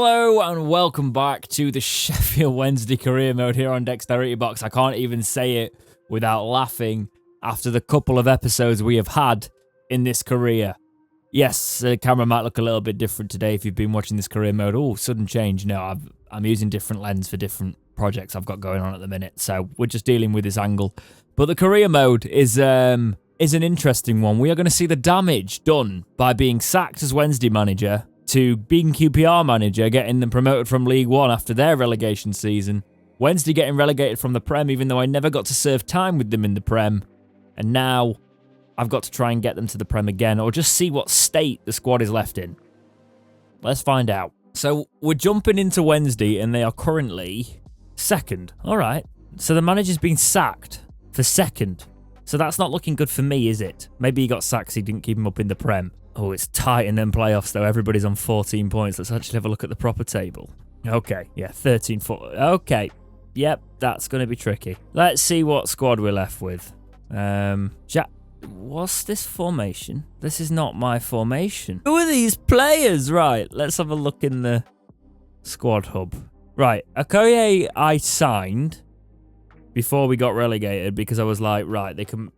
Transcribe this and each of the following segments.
Hello and welcome back to the Sheffield Wednesday career mode here on Dexterity Box. I can't even say it without laughing after the couple of episodes we have had in this career. Yes, the camera might look a little bit different today if you've been watching this career mode. Oh, sudden change. No, I'm using different lens for different projects I've got going on at the minute, so we're just dealing with this angle. But the career mode is an interesting one. We are going to see the damage done by being sacked as Wednesday manager to being QPR manager, getting them promoted from League One after their relegation season. Wednesday getting relegated from the Prem, even though I never got to serve time with them in the Prem. And now I've got to try and get them to the Prem again, or just see what state the squad is left in. Let's find out. So we're jumping into Wednesday, and they are currently second. All right. So the manager's been sacked for second. So that's not looking good for me, is it? Maybe he got sacked because he didn't keep him up in the Prem. Oh, it's tight in them playoffs, though. Everybody's on 14 points. Let's actually have a look at the proper table. Okay, yeah, 13, 4. Okay, yep, that's going to be tricky. Let's see what squad we're left with. What's this formation? This is not my formation. Who are these players? Right, let's have a look in the squad hub. Right, Okoye I signed before we got relegated because I was like, right, they can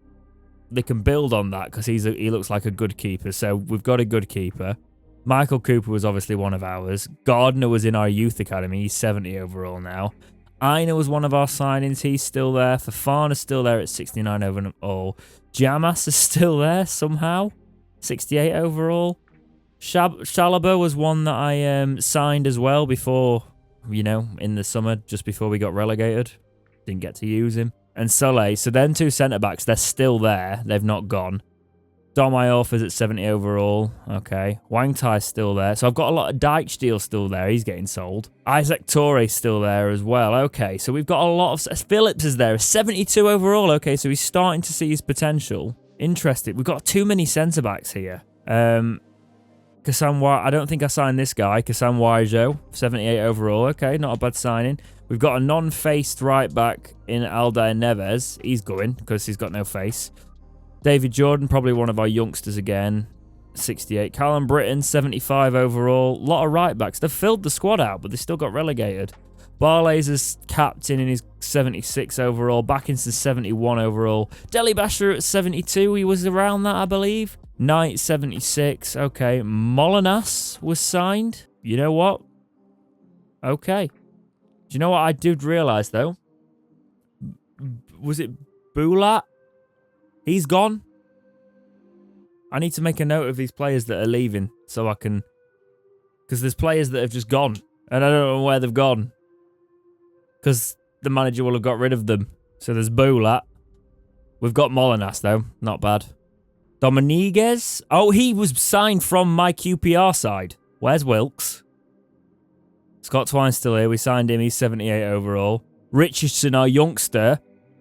build on that because he looks like a good keeper. So we've got a good keeper. Michael Cooper was obviously one of ours. Gardner was in our youth academy. He's 70 overall now. Aina was one of our signings. He's still there. Fafana's still there at 69 overall. Jamas is still there somehow. 68 overall. Shalaba was one that I signed as well before, in the summer, just before we got relegated. Didn't get to use him. And Soleil, so then two centre-backs, they're still there. They've not gone. Dom Iorfa's at 70 overall. Okay. Wang Tai's still there. So I've got a lot of Dijksteel still there. He's getting sold. Isaac Torre's still there as well. Okay, so we've got a lot of... Phillips is there, 72 overall. Okay, so he's starting to see his potential. Interesting. We've got too many centre-backs here. I don't think I signed this guy. Kassam Waijo, 78 overall. Okay, not a bad signing. We've got a non-faced right-back in Aldair Neves. He's going because he's got no face. David Jordan, probably one of our youngsters again, 68. Callum Britton, 75 overall. A lot of right-backs. They've filled the squad out, but they still got relegated. Barley's as captain and he's 76 overall. Backinson's 71 overall. Deli Basher at 72. He was around that, I believe. Knight, 76. Okay. Molinas was signed. You know what? Okay. Do you know what I did realise, though? Was it Bulat? He's gone. I need to make a note of these players that are leaving so I can... Because there's players that have just gone. And I don't know where they've gone. Because the manager will have got rid of them. So there's Bulat. We've got Molinas, though. Not bad. Dominguez? Oh, he was signed from my QPR side. Where's Wilkes? Scott Twine's still here. We signed him. He's 78 overall. Richardson, our youngster,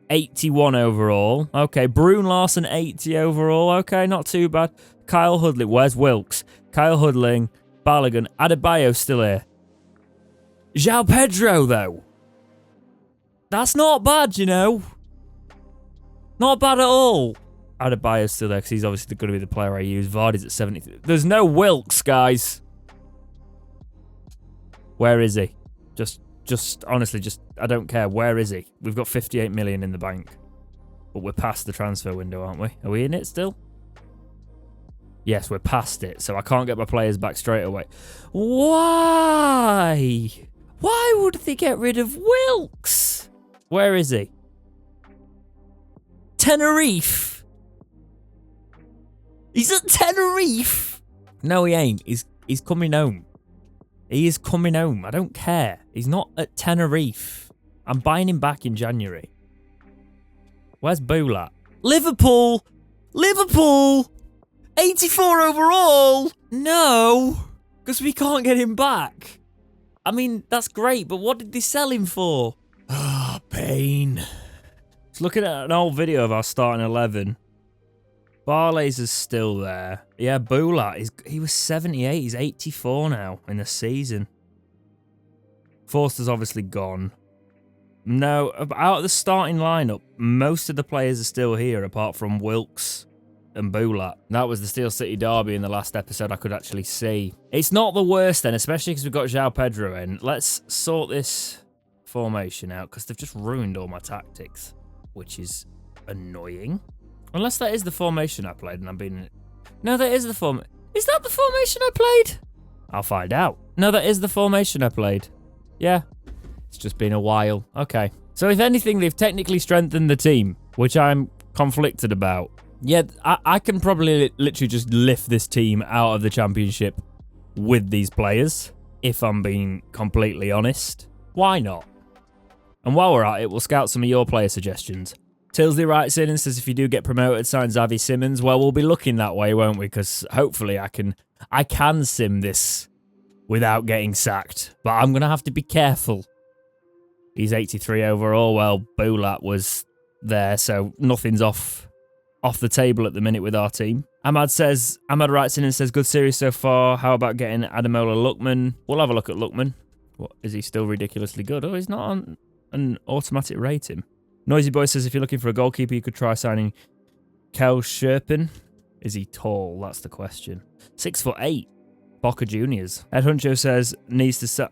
81 overall. Okay, Brune Larson, 80 overall. Okay, not too bad. Kyle Hudling. Where's Wilkes? Kyle Hudling, Balogun, Adebayo still here. João Pedro, though. That's not bad, Not bad at all. Adebayo's still there because he's obviously going to be the player I use. Vardy's at 70. There's no Wilkes, guys. Where is he? Honestly, I don't care. Where is he? We've got 58 million in the bank. But we're past the transfer window, aren't we? Are we in it still? Yes, we're past it. So I can't get my players back straight away. Why? Why would they get rid of Wilkes? Where is he? Tenerife. He's at Tenerife. No, he ain't. He's coming home. He is coming home. I don't care. He's not at Tenerife. I'm buying him back in January. Where's Bulat? Liverpool! 84 overall! No! Because we can't get him back. I mean, that's great, but what did they sell him for? Ah, pain. Just looking at an old video of our starting 11. Barley's is still there. Yeah, Bulat, he was 78. He's 84 now in the season. Forster's obviously gone. No, out of the starting lineup, most of the players are still here apart from Wilkes and Bulat. That was the Steel City derby in the last episode I could actually see. It's not the worst then, especially because we've got João Pedro in. Let's sort this formation out because they've just ruined all my tactics, which is annoying. Unless that is the formation I played and I'm being... No, that is the form... Is that the formation I played? I'll find out. No, that is the formation I played. Yeah. It's just been a while. Okay. So if anything, they've technically strengthened the team, which I'm conflicted about. Yeah, I can probably literally just lift this team out of the championship with these players, if I'm being completely honest. Why not? And while we're at it, we'll scout some of your player suggestions. Tilsley writes in and says if you do get promoted, sign Xavi Simons. Well, we'll be looking that way, won't we? Because hopefully I can sim this without getting sacked. But I'm going to have to be careful. He's 83 overall. Well, Bulat was there, so nothing's off the table at the minute with our team. Ahmad writes in and says, good series so far. How about getting Ademola Lookman? We'll have a look at Lookman. What, is he still ridiculously good? Oh, he's not on an automatic rating. Noisy Boy says, if you're looking for a goalkeeper, you could try signing Kel Sherpin. Is he tall? That's the question. 6'8". Boca Juniors. Ed Huncho says, needs to sign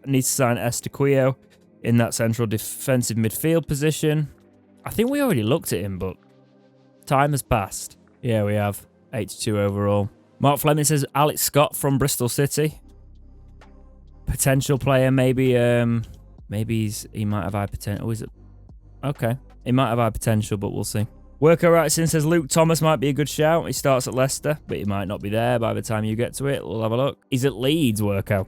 Estaquio in that central defensive midfield position. I think we already looked at him, but time has passed. Yeah, we have. 82 overall. Mark Fleming says, Alex Scott from Bristol City. Potential player, maybe. Maybe he might have high potential. Oh, is it? Okay. He might have high potential, but we'll see. Worker writes in, says Luke Thomas might be a good shout. He starts at Leicester, but he might not be there by the time you get to it. We'll have a look. He's at Leeds, Worko.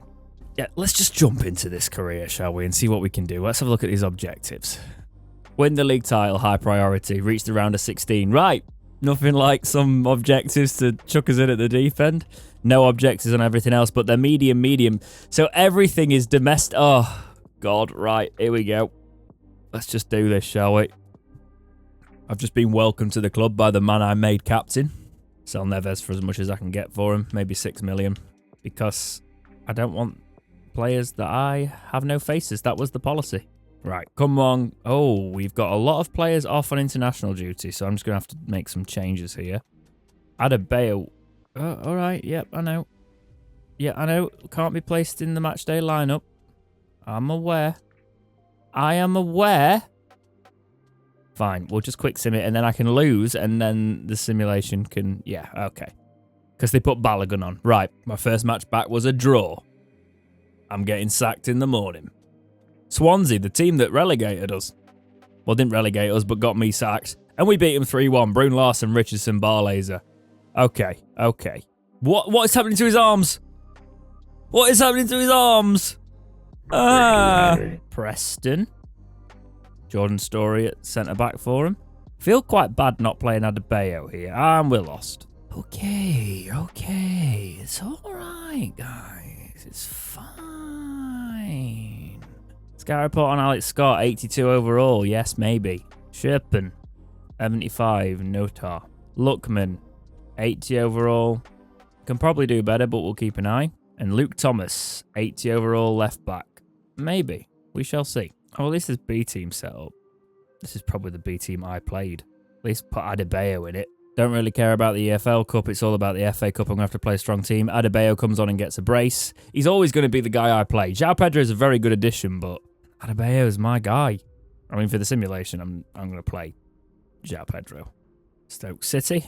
Yeah, let's just jump into this career, shall we, and see what we can do. Let's have a look at these objectives. Win the league title, high priority. Reach the round of 16. Right. Nothing like some objectives to chuck us in at the deep end. No objectives on everything else, but they're medium. So everything is domestic. Oh, God. Right. Here we go. Let's just do this, shall we? I've just been welcomed to the club by the man I made captain. Sell Neves for as much as I can get for him. Maybe 6 million. Because I don't want players that I have no faces. That was the policy. Right, come on. Oh, we've got a lot of players off on international duty, so I'm just going to have to make some changes here. Adebayo. Oh, all right, yep, I know. Yeah, I know. Can't be placed in the matchday lineup. I'm aware. I am aware. Fine, we'll just quick sim it, and then I can lose, and then the simulation can... Yeah, okay. Because they put Balogun on. Right, my first match back was a draw. I'm getting sacked in the morning. Swansea, the team that relegated us. Well, didn't relegate us, but got me sacked. And we beat them 3-1. Brune Larson, Richardson, Barlaser. Okay. What is happening to his arms? What is happening to his arms? Preston. Jordan Story at centre-back for him. Feel quite bad not playing Adebayo here. And we're lost. Okay. It's alright, guys. It's fine. Sky report on Alex Scott, 82 overall. Yes, maybe. Sherpen, 75. Notar. Lookman, 80 overall. Can probably do better, but we'll keep an eye. And Luke Thomas, 80 overall left back. Maybe. We shall see. Oh, at least there's B team set up. This is probably the B team I played. At least put Adebayo in it. Don't really care about the EFL Cup. It's all about the FA Cup. I'm going to have to play a strong team. Adebayo comes on and gets a brace. He's always going to be the guy I play. João Pedro is a very good addition, but Adebayo is my guy. I mean, for the simulation, I'm going to play João Pedro. Stoke City.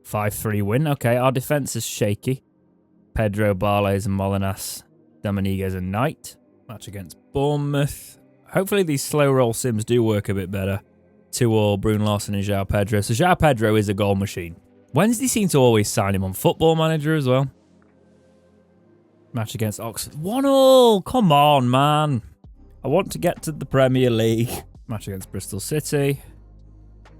5-3 win. Okay, our defence is shaky. Pedro, Barles and Molinas. Dominguez and Knight. Match against Bournemouth. Hopefully these slow roll sims do work a bit better. 2-2, Brune Larson and João Pedro. So João Pedro is a goal machine. Wednesday seem to always sign him on Football Manager as well. Match against Oxford. 1-1. Come on, man. I want to get to the Premier League. Match against Bristol City.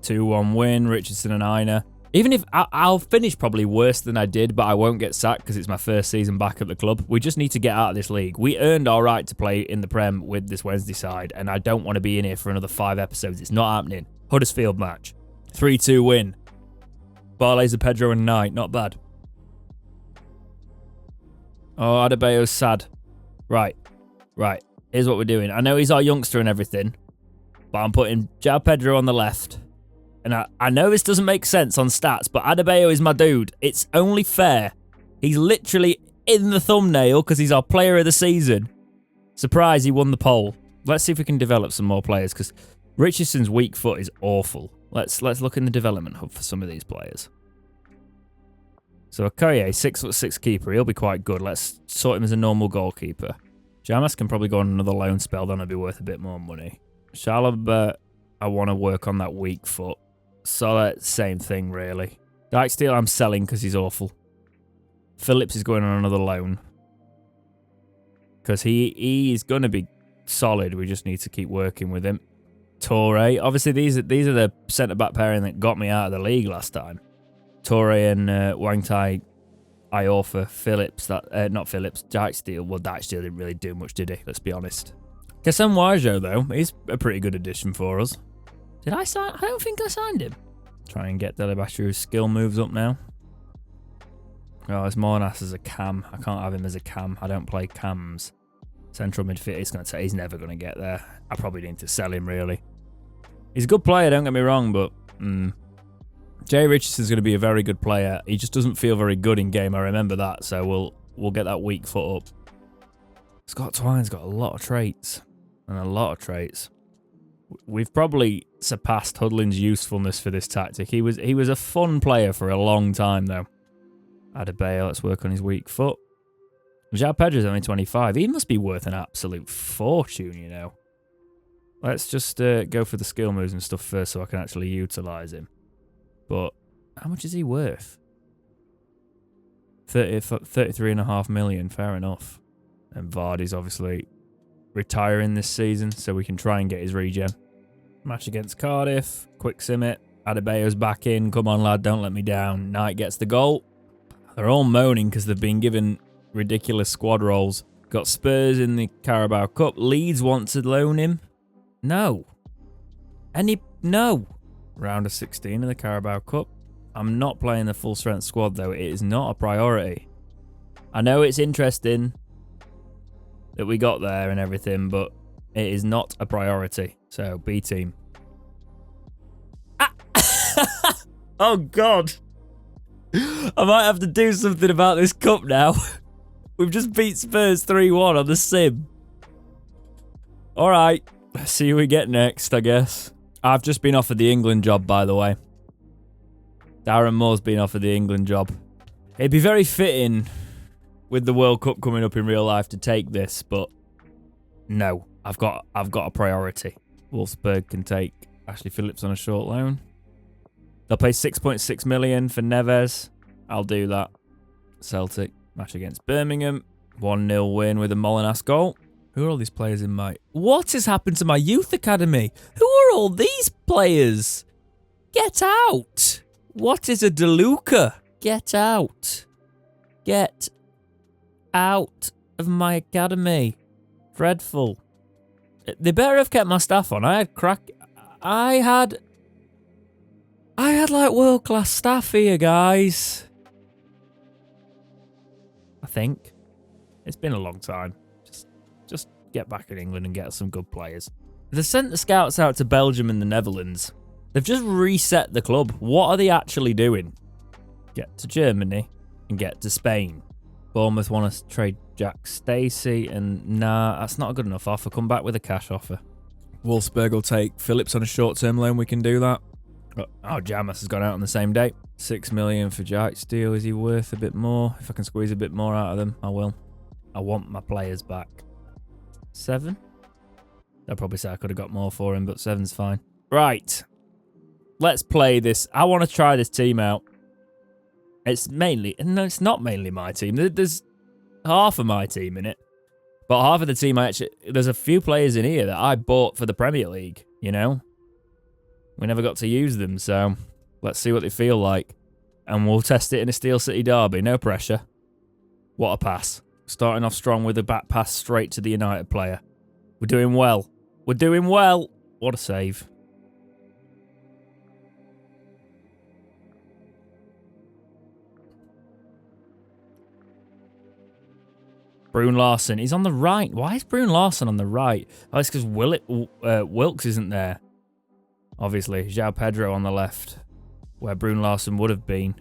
2-1 win. Richardson and Aina. Even if I'll finish probably worse than I did, but I won't get sacked because it's my first season back at the club. We just need to get out of this league. We earned our right to play in the Prem with this Wednesday side, and I don't want to be in here for another 5 episodes. It's not happening. Huddersfield match. 3-2 win. Barlaser, Pedro and Knight. Not bad. Oh, Adebayo's sad. Right. Here's what we're doing. I know he's our youngster and everything, but I'm putting João Pedro on the left And I know this doesn't make sense on stats, but Adebayo is my dude. It's only fair. He's literally in the thumbnail because he's our player of the season. Surprise, he won the poll. Let's see if we can develop some more players because Richardson's weak foot is awful. Let's look in the development hub for some of these players. So Okoye, 6'6" keeper, he'll be quite good. Let's sort him as a normal goalkeeper. Jamas can probably go on another loan spell, then it'll be worth a bit more money. Chalobah, I want to work on that weak foot. Solid, same thing really. Dijksteel I'm selling because he's awful. Phillips is going on another loan. Because he is going to be solid, we just need to keep working with him. Toure, obviously these are the centre-back pairing that got me out of the league last time. Toure and Wangtai, Iorfa, Phillips, not Phillips, Dijksteel. Well, Dijksteel didn't really do much, did he? Let's be honest. Kasem Wajo, though, he's a pretty good addition for us. Did I sign? I don't think I signed him. Try and get Delibashiru's skill moves up now. Oh, it's Monas as a cam. I can't have him as a cam. I don't play cams. Central midfield, he's never going to get there. I probably need to sell him, really. He's a good player, don't get me wrong, but... Jay Richardson's going to be a very good player. He just doesn't feel very good in game. I remember that, so we'll get that weak foot up. Scott Twine's got a lot of traits, and a lot of traits. We've probably surpassed Hudlin's usefulness for this tactic. He was a fun player for a long time, though. Adebayo, let's work on his weak foot. João Pedro's only 25. He must be worth an absolute fortune, you know. Let's just go for the skill moves and stuff first so I can actually utilise him. But how much is he worth? 33.5 million, fair enough. And Vardy's obviously retiring this season, so we can try and get his regen. Match against Cardiff, quick sim it. Adebayo's back in, come on lad, don't let me down. Knight gets the goal. They're all moaning because they've been given ridiculous squad roles. Got Spurs in the Carabao Cup. Leeds want to loan him. No. No. Round of 16 of the Carabao Cup. I'm not playing the full strength squad though. It is not a priority. I know it's interesting that we got there and everything, but it is not a priority. So B team. Ah! Oh God. I might have to do something about this cup now. We've just beat Spurs 3-1 on the sim. Alright. Let's see who we get next, I guess. I've just been offered the England job, by the way. Darren Moore's been offered the England job. It'd be very fitting with the World Cup coming up in real life to take this, but no, I've got a priority. Wolfsburg can take Ashley Phillips on a short loan. They'll pay 6.6 million for Neves. I'll do that. Celtic match against Birmingham. 1-0 win with a Molinas goal. Who are all these players in my... What has happened to my youth academy? Who are all these players? Get out. What is a DeLuca? Get out. Get out of my academy. Dreadful. They better have kept my staff on. I had like world-class staff here, guys. I think. It's been a long time. Just get back in England and get some good players. They sent the scouts out to Belgium and the Netherlands. They've just reset the club. What are they actually doing? Get to Germany and get to Spain. Bournemouth want to trade Jack Stacey, and nah, that's not a good enough offer. Come back with a cash offer. Wolfsburg will take Phillips on a short-term loan. We can do that. Oh, Jamas has gone out on the same day. 6 million for Dijksteel. Is he worth a bit more? If I can squeeze a bit more out of them, I will. I want my players back. 7? They'll probably say I could have got more for him, but 7's fine. Right. Let's play this. I want to try this team out. It's mainly... No, it's not mainly my team. There's half of my team in it. But half of the team, there's a few players in here that I bought for the Premier League, you know? We never got to use them, so let's see what they feel like. And we'll test it in a Steel City derby. No pressure. What a pass. Starting off strong with a back pass straight to the United player. We're doing well. We're doing well. What a save. Brune Larson. He's on the right. Why is Brune Larson on the right? Oh, it's because Wilkes isn't there. Obviously, João Pedro on the left, where Brune Larsen would have been.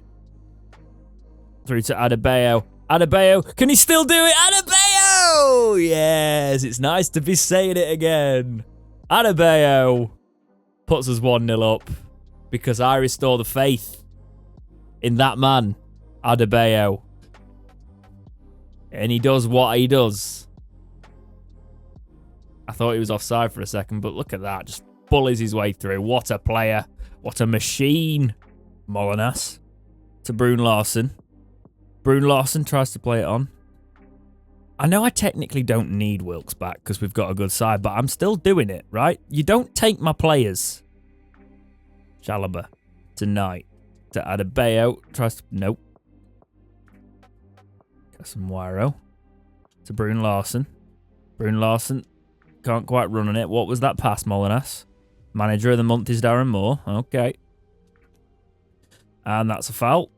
Through to Adebayo. Adebayo, can he still do it? Adebayo! Yes, it's nice to be saying it again. Adebayo puts us 1-0 up because I restore the faith in that man, Adebayo. And he does what he does. I thought he was offside for a second, but look at that. Just bullies his way through. What a player. What a machine. Molinas to Brune Larsen. Brune Larsen tries to play it on. I know I technically don't need Wilkes back because we've got a good side, but I'm still doing it, right? You don't take my players. Chalobah to Knight. To Adebayo. Tries to... Nope. Casemiro. To Brune Larsen. Brune Larsen can't quite run on it. What was that pass, Molinas? Manager of the month is Darren Moore. Okay. And that's a foul.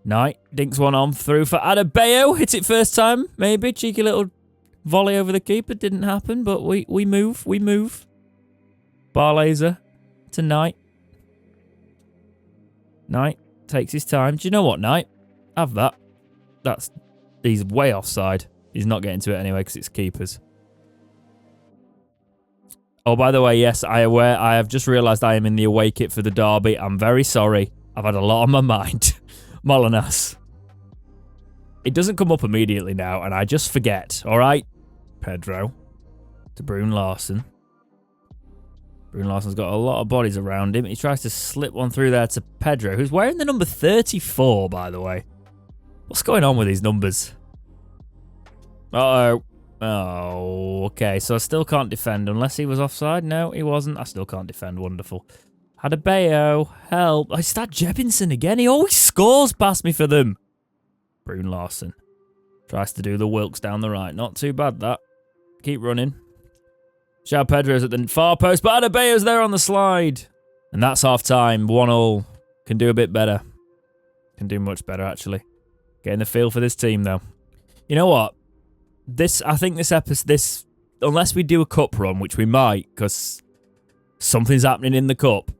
Knight dinks one on through for Adebayo. Hits it first time, maybe. Cheeky little volley over the keeper. Didn't happen, but we move. We move. Barlaser to Knight. Knight takes his time. Do you know what, Knight? Have that. He's way offside. He's not getting to it anyway because it's keepers. Oh, by the way, yes, I have just realised I am in the away kit for the derby. I'm very sorry. I've had a lot on my mind. Molinas. It doesn't come up immediately now, and I just forget. All right. Pedro to Brune Larsen. Brune Larsen's got a lot of bodies around him. He tries to slip one through there to Pedro, who's wearing the number 34, by the way. What's going on with these numbers? Uh-oh. Oh, okay. So I still can't defend unless he was offside. No, he wasn't. I still can't defend. Wonderful. Adebayo, help. Oh, it's that Jebinson again. He always scores past me for them. Brune Larsen tries to do the Wilkes down the right. Not too bad, that. Keep running. João Pedro's at the far post, but Adebayo's there on the slide. And that's half-time. 1-1. Can do a bit better. Can do much better, actually. Getting the feel for this team, though. You know what? I think this episode, unless we do a cup run, which we might, because something's happening in the cup,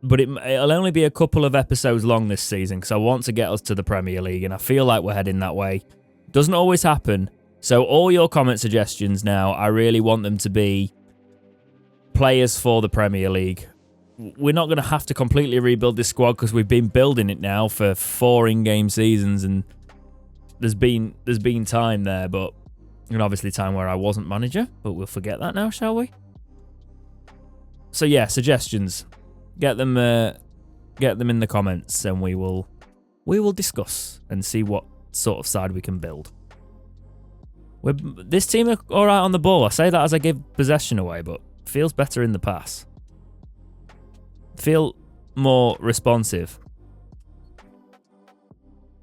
but it'll only be a couple of episodes long this season because I want to get us to the Premier League, and I feel like we're heading that way. Doesn't always happen. So all your comment suggestions now, I really want them to be players for the Premier League. We're not going to have to completely rebuild this squad because we've been building it now for 4 in-game seasons, and there's been time there, but and obviously time where I wasn't manager, but we'll forget that now, shall we? So yeah, suggestions. Get them in the comments, and we will discuss and see what sort of side we can build. This team are all right on the ball. I say that as I give possession away, but feels better in the pass. Feel more responsive.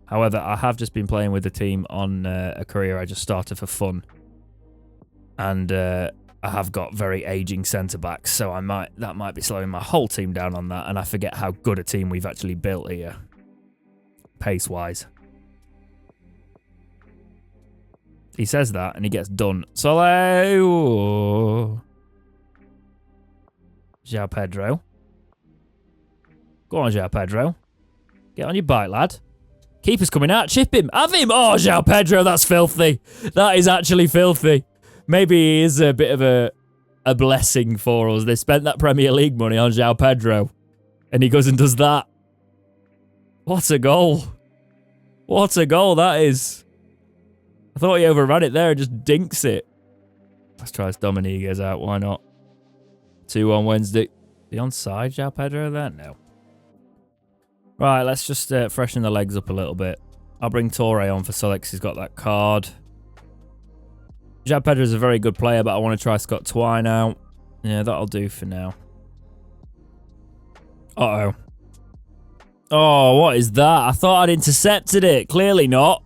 However, I have just been playing with the team on a career I just started for fun, and I have got very aging centre backs, so that might be slowing my whole team down on that, and I forget how good a team we've actually built here, pace wise. He says that, and he gets done. Solo. João Pedro. Go on, João Pedro. Get on your bike, lad. Keeper's coming out. Chip him. Have him. Oh, João Pedro, that's filthy. That is actually filthy. Maybe he is a bit of a blessing for us. They spent that Premier League money on João Pedro, and he goes and does that. What a goal. What a goal that is. I thought he overran it there and just dinks it. Let's try this Dominguez out. Why not? 2 on Wednesday. The onside, João Pedro there? No. Right, let's just freshen the legs up a little bit. I'll bring Torre on for Solex. He's got that card. João Pedro is a very good player, but I want to try Scott Twine out. Yeah, that'll do for now. Uh-oh. Oh, what is that? I thought I'd intercepted it. Clearly not.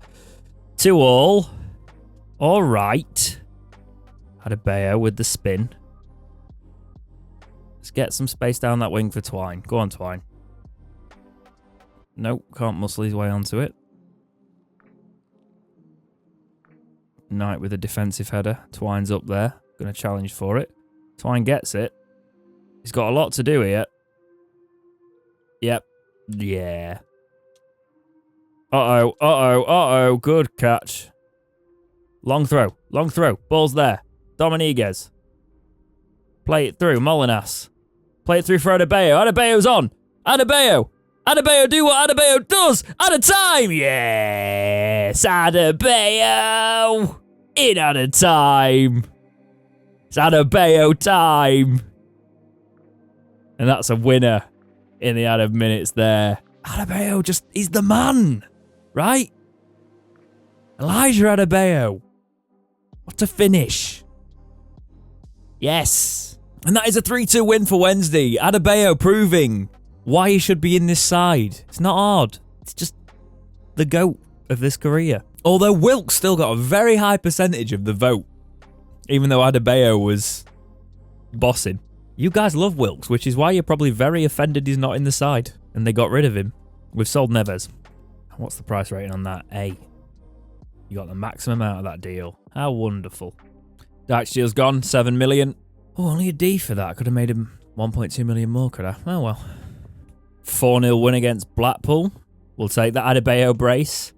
2-2. All right. Adebayo with the spin. Let's get some space down that wing for Twine. Go on, Twine. Nope, can't muscle his way onto it. Knight with a defensive header. Twine's up there. Going to challenge for it. Twine gets it. He's got a lot to do here. Yep. Yeah. Uh-oh, uh-oh, uh-oh. Good catch. Long throw. Long throw. Ball's there. Dominguez. Play it through. Molinas. Play it through for Adebayo. Adebayo's on. Adebayo. Adebayo, do what Adebayo does. Out of time. Yes. Adebayo. In out of time. It's Adebayo time. And that's a winner in the out of minutes there. Adebayo just, he's the man. Right? Elijah Adebayo. What a finish. Yes. And that is a 3-2 win for Wednesday. Adebayo proving why he should be in this side. It's not hard. It's just the GOAT of this career. Although Wilkes still got a very high percentage of the vote. Even though Adebayo was bossing. You guys love Wilkes, which is why you're probably very offended he's not in the side. And they got rid of him. We've sold Neves. What's the price rating on that? A. You got the maximum out of that deal. How wonderful. Dax deal's gone, 7 million. Oh, only a D for that. Could have made him 1.2 million more, could I? Oh, well. 4-0 win against Blackpool. We'll take that. Adebayo brace.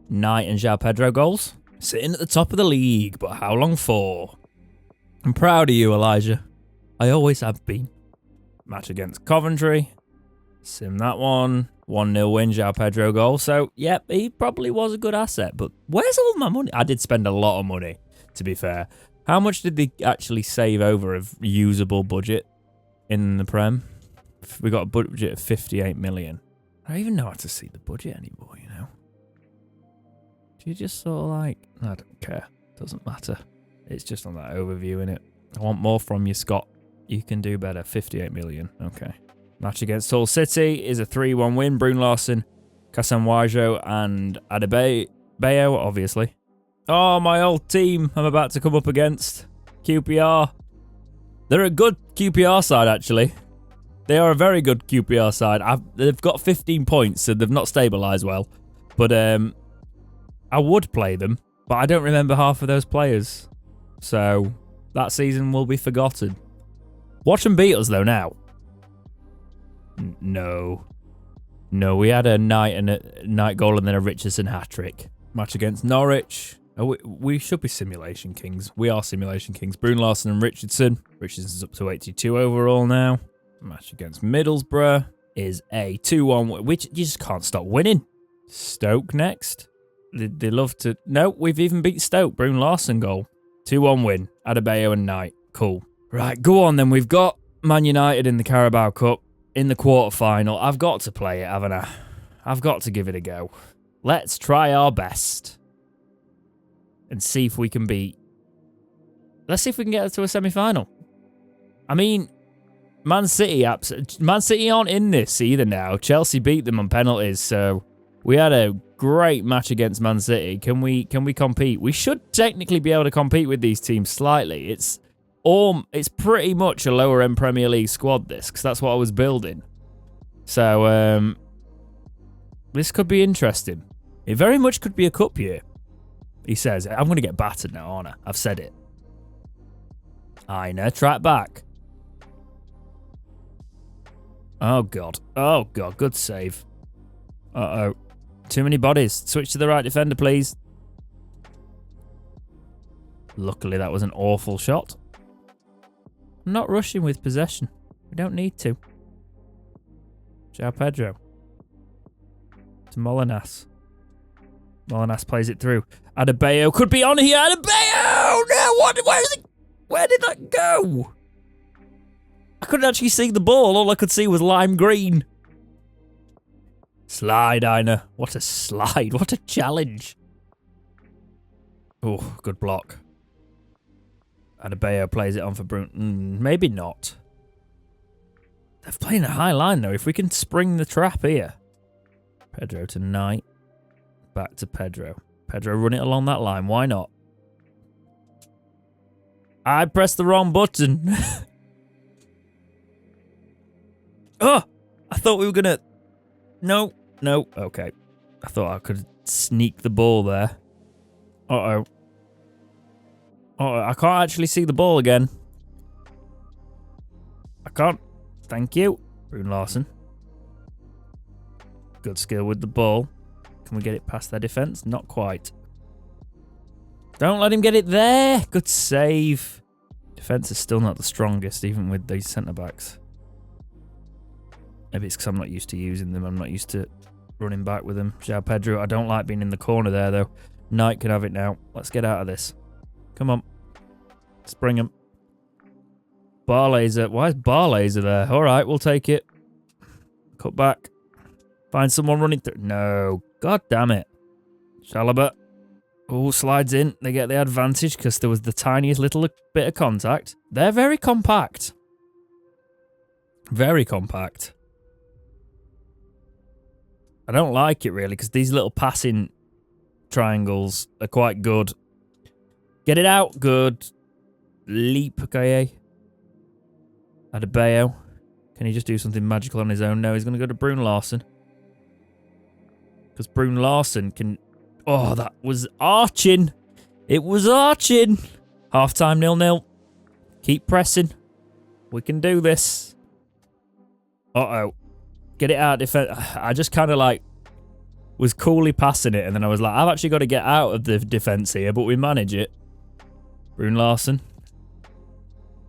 Knight and João Pedro goals. Sitting at the top of the league, but how long for? I'm proud of you, Elijah. I always have been. Match against Coventry. Sim that one. 1-0 win, João Pedro goal. So, yep, he probably was a good asset. But where's all my money? I did spend a lot of money, to be fair. How much did they actually save over of usable budget in the Prem? We got a budget of 58 million. I don't even know how to see the budget anymore, you know? Do you just sort of like... I don't care. Doesn't matter. It's just on that overview, innit? I want more from you, Scott. You can do better. 58 million. Okay. Match against Hull City is a 3-1 win. Brune Larson, Casanwajo, and Adebayo, obviously. Oh, my old team I'm about to come up against. QPR. They're a good QPR side, actually. They are a very good QPR side. They've got 15 points, so they've not stabilised well. But I would play them, but I don't remember half of those players. So that season will be forgotten. Watch them beat us, though, now. No. No, we had a Knight goal and then a Richardson hat-trick. Match against Norwich. Oh, we should be Simulation Kings. We are Simulation Kings. Brune Larson and Richardson. Richardson's up to 82 overall now. Match against Middlesbrough is a 2-1, which you just can't stop winning. Stoke next. They love to... No, we've even beat Stoke. Brune Larson goal. 2-1 win. Adebayo and Knight. Cool. Right, go on then. We've got Man United in the Carabao Cup in the quarterfinal. I've got to play it, haven't I? I've got to give it a go. Let's try our best. And see if we can beat... Let's see if we can get to a semi-final. I mean, Man City aren't in this either now. Chelsea beat them on penalties, so we had a great match against Man City. Can we compete? We should technically be able to compete with these teams slightly. It's pretty much a lower end Premier League squad, this, because that's what I was building. So this could be interesting. It very much could be a cup year. He says, I'm going to get battered now, aren't I? I've said it. Aina, track back. Oh, God. Oh, God. Good save. Uh-oh. Too many bodies. Switch to the right defender, please. Luckily, that was an awful shot. I'm not rushing with possession. We don't need to. João Pedro. To Molinas. Molinas plays it through. Adebayo could be on here. Adebayo! No, where did that go? I couldn't actually see the ball. All I could see was lime green. Slide, Aina. What a slide. What a challenge. Oh, good block. Adebayo plays it on for Brune. Maybe not. They're playing a high line, though. If we can spring the trap here. Pedro to Knight. Back to Pedro. Pedro run it along that line. Why not? I pressed the wrong button. Oh! I thought we were going to... No. No. Okay. I thought I could sneak the ball there. Uh-oh. Oh, I can't actually see the ball again. I can't. Thank you. Brune Larson. Good skill with the ball. Can we get it past their defence? Not quite. Don't let him get it there. Good save. Defence is still not the strongest, even with these centre-backs. Maybe it's because I'm not used to using them. I'm not used to running back with them. João Pedro, I don't like being in the corner there, though. Knight can have it now. Let's get out of this. Come on. Let's bring him. Bar laser. Why is bar laser there? All right, we'll take it. Cut back. Find someone running through. No. God damn it. Chalobah. Oh, slides in. They get the advantage because there was the tiniest little bit of contact. They're very compact. Very compact. I don't like it, really, because these little passing triangles are quite good. Get it out. Good. Leap, okay. Adebayo. Can he just do something magical on his own? No, he's going to go to Brune Larson. Because Brune Larson can... Oh, that was arching. It was arching. Half-time 0-0. Keep pressing. We can do this. Uh-oh. Get it out. I just kind of like was coolly passing it, and then I was like, I've actually got to get out of the defence here, but we manage it. Brune Larson.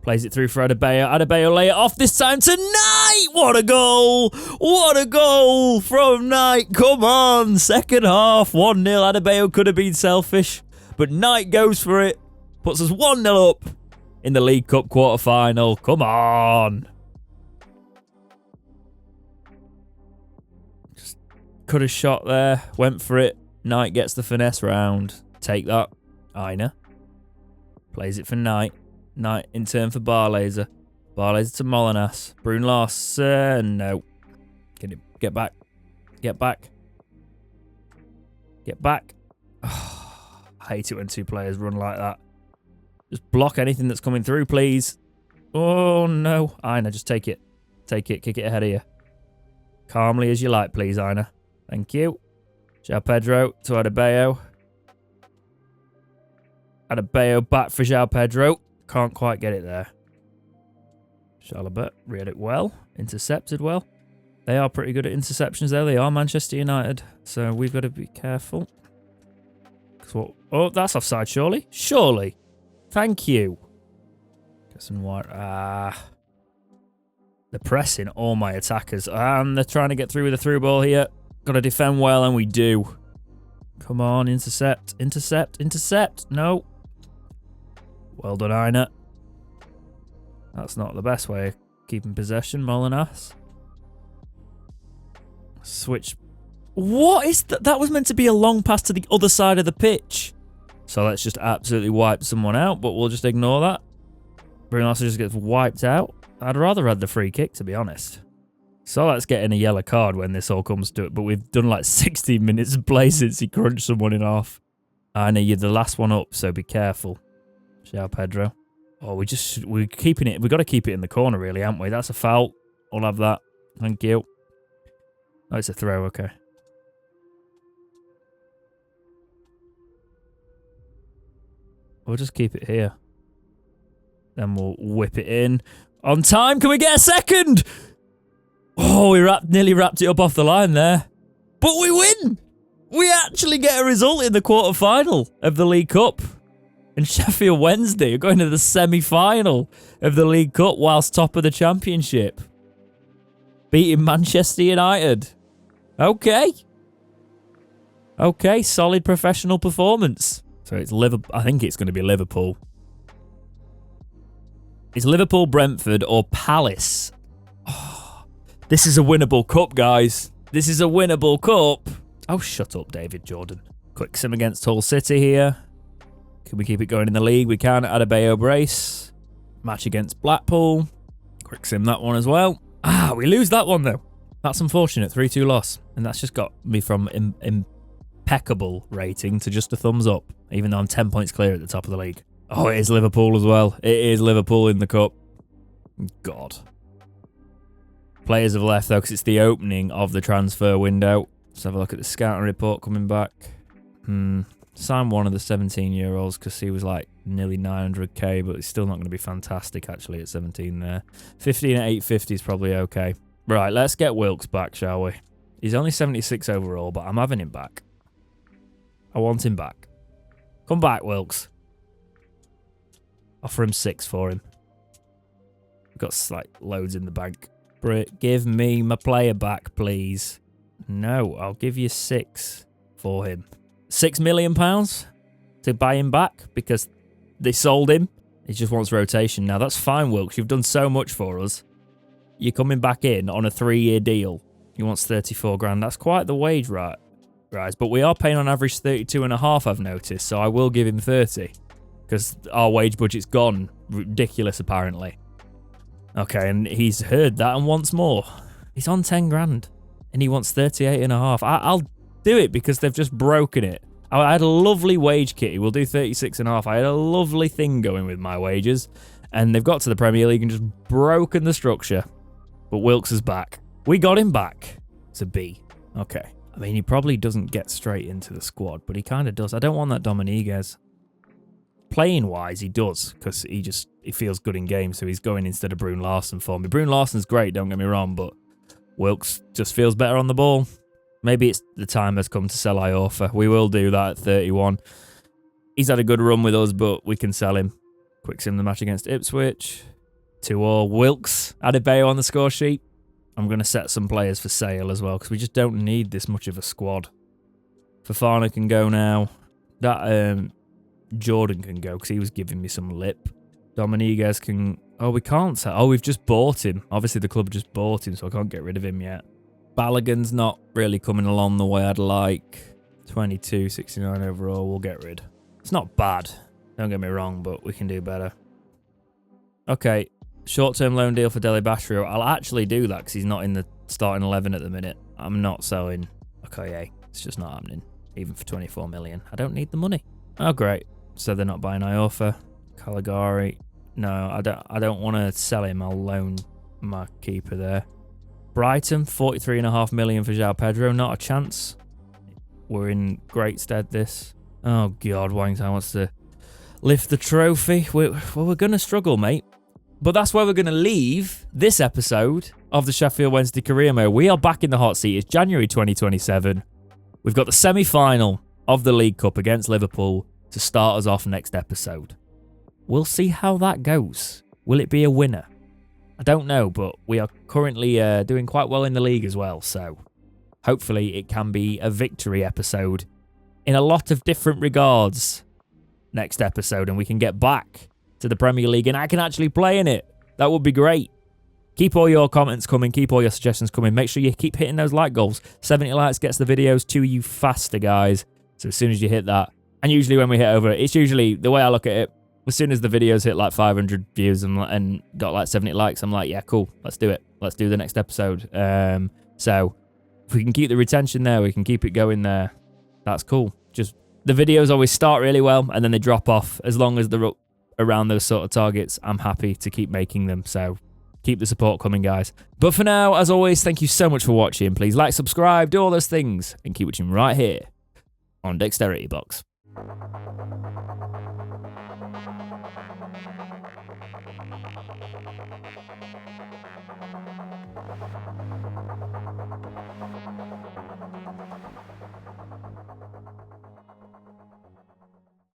Plays it through for Adebayo. Adebayo lay it off this time to Knight. What a goal. What a goal from Knight. Come on. Second half. 1-0. Adebayo could have been selfish, but Knight goes for it. Puts us 1-0 up in the League Cup quarter-final. Come on. Just could have shot there. Went for it. Knight gets the finesse round. Take that. Aina. Plays it for Knight. Knight in turn for Barlaser. Barlaser to Molinas. Brune Larson. No. Get back. Get back. Get back. Oh, I hate it when two players run like that. Just block anything that's coming through, please. Oh, no. Aina, just take it. Take it. Kick it ahead of you. Calmly as you like, please, Aina. Thank you. João Pedro to Adebayo. Adebayo back for João Pedro. Can't quite get it there. Chalobah read it well. Intercepted well. They are pretty good at interceptions there. They are Manchester United. So we've got to be careful. Oh, that's offside, surely? Surely. Thank you. They're pressing all my attackers. And they're trying to get through with a through ball here. Got to defend well, and we do. Come on, intercept. Intercept. Intercept. No. Well done, Aina. That's not the best way of keeping possession, Molinas. Switch. What is that? That was meant to be a long pass to the other side of the pitch. So let's just absolutely wipe someone out, but we'll just ignore that. Brune Larson just gets wiped out. I'd rather have the free kick, to be honest. So let's get in a yellow card when this all comes to it, but we've done like 16 minutes of play since he crunched someone in half. Aina, you're the last one up, so be careful. João Pedro. Oh, we're keeping it. We've got to keep it in the corner, really, haven't we? That's a foul. I'll have that. Thank you. Oh, it's a throw. Okay. We'll just keep it here. Then we'll whip it in. On time. Can we get a second? Oh, we nearly wrapped it up off the line there. But we win. We actually get a result in the quarter-final of the League Cup. And Sheffield Wednesday are going to the semi-final of the League Cup whilst top of the Championship. Beating Manchester United. Okay. Okay, solid professional performance. So it's Liverpool. I think it's going to be Liverpool. It's Liverpool, Brentford, or Palace. Oh, this is a winnable cup, guys. This is a winnable cup. Oh, shut up, David Jordan. Quick sim against Hull City here. Can we keep it going in the league? We can. Adebayo brace. Match against Blackpool. Quick sim that one as well. Ah, we lose that one, though. That's unfortunate. 3-2 loss. And that's just got me from impeccable rating to just a thumbs up, even though I'm 10 points clear at the top of the league. Oh, it is Liverpool as well. It is Liverpool in the cup. God. Players have left, though, because it's the opening of the transfer window. Let's have a look at the scouting report coming back. Sign one of the 17-year-olds because he was like nearly 900k, but it's still not going to be fantastic actually at 17 there. 15 at 850 is probably okay. Right, let's get Wilkes back, shall we? He's only 76 overall, but I'm having him back. I want him back. Come back, Wilkes. Offer him 6 for him. We've got like loads in the bank. Brit, give me my player back, please. No, I'll give you 6 for him. £6 million to buy him back because they sold him. He just wants rotation now. That's fine, Wilkes. You've done so much for us. You're coming back in on a 3-year deal. He wants 34 grand. That's quite the wage, right, guys? But we are paying on average 32.5, I've noticed. So I will give him 30 because our wage budget's gone ridiculous, apparently. Okay, and he's heard that and wants more. He's on 10 grand and he wants 38.5. I'll do it because they've just broken it. I had a lovely wage kitty. We'll do 36.5. I had a lovely thing going with my wages, and they've got to the Premier League and just broken the structure. But Wilkes is back. We got him back to B. Okay. I mean, he probably doesn't get straight into the squad, but he kind of does. I don't want that Dominguez. Playing-wise, he does, because he feels good in games, so he's going instead of Brune Larsen for me. Brune Larsen's great, don't get me wrong, but Wilkes just feels better on the ball. Maybe it's the time has come to sell Iorfa. We will do that at 31. He's had a good run with us, but we can sell him. Quick sim the match against Ipswich. 2-2. Wilkes. Adebayo on the score sheet. I'm going to set some players for sale as well, because we just don't need this much of a squad. Fofana can go now. That Jordan can go, because he was giving me some lip. Dominguez can... Oh, we can't sell. Oh, we've just bought him. Obviously, the club just bought him, so I can't get rid of him yet. Balogun's not really coming along the way I'd like. 22, 69 overall, we'll get rid. It's not bad, don't get me wrong, but we can do better. Okay, short-term loan deal for Dele Basrio. I'll actually do that because he's not in the starting 11 at the minute. I'm not selling Okoye. It's just not happening, even for 24 million. I don't need the money. Oh, great. So they're not buying Iorfa. Caligari. No, I don't want to sell him. I'll loan my keeper there. Brighton, 43.5 million for João Pedro. Not a chance. We're in great stead, this. Oh, God, Wangtown wants to lift the trophy. We're going to struggle, mate. But that's where we're going to leave this episode of the Sheffield Wednesday Career Mode. We are back in the hot seat. It's January 2027. We've got the semi-final of the League Cup against Liverpool to start us off next episode. We'll see how that goes. Will it be a winner? I don't know, but we are currently doing quite well in the league as well, so hopefully it can be a victory episode in a lot of different regards next episode, and we can get back to the Premier League and I can actually play in it. That would be great. Keep all your comments coming, keep all your suggestions coming. Make sure you keep hitting those like goals. 70 likes gets the videos to you faster, guys. So as soon as you hit that, and usually when we hit over it, it's usually, the way I look at it, as soon as the videos hit like 500 views and got like 70 likes, I'm like, yeah, cool, let's do it. Let's do the next episode. So if we can keep the retention there, we can keep it going there. That's cool. Just the videos always start really well and then they drop off. As long as they're up around those sort of targets, I'm happy to keep making them. So keep the support coming, guys. But for now, as always, thank you so much for watching. Please like, subscribe, do all those things, and keep watching right here on Dexterity Box.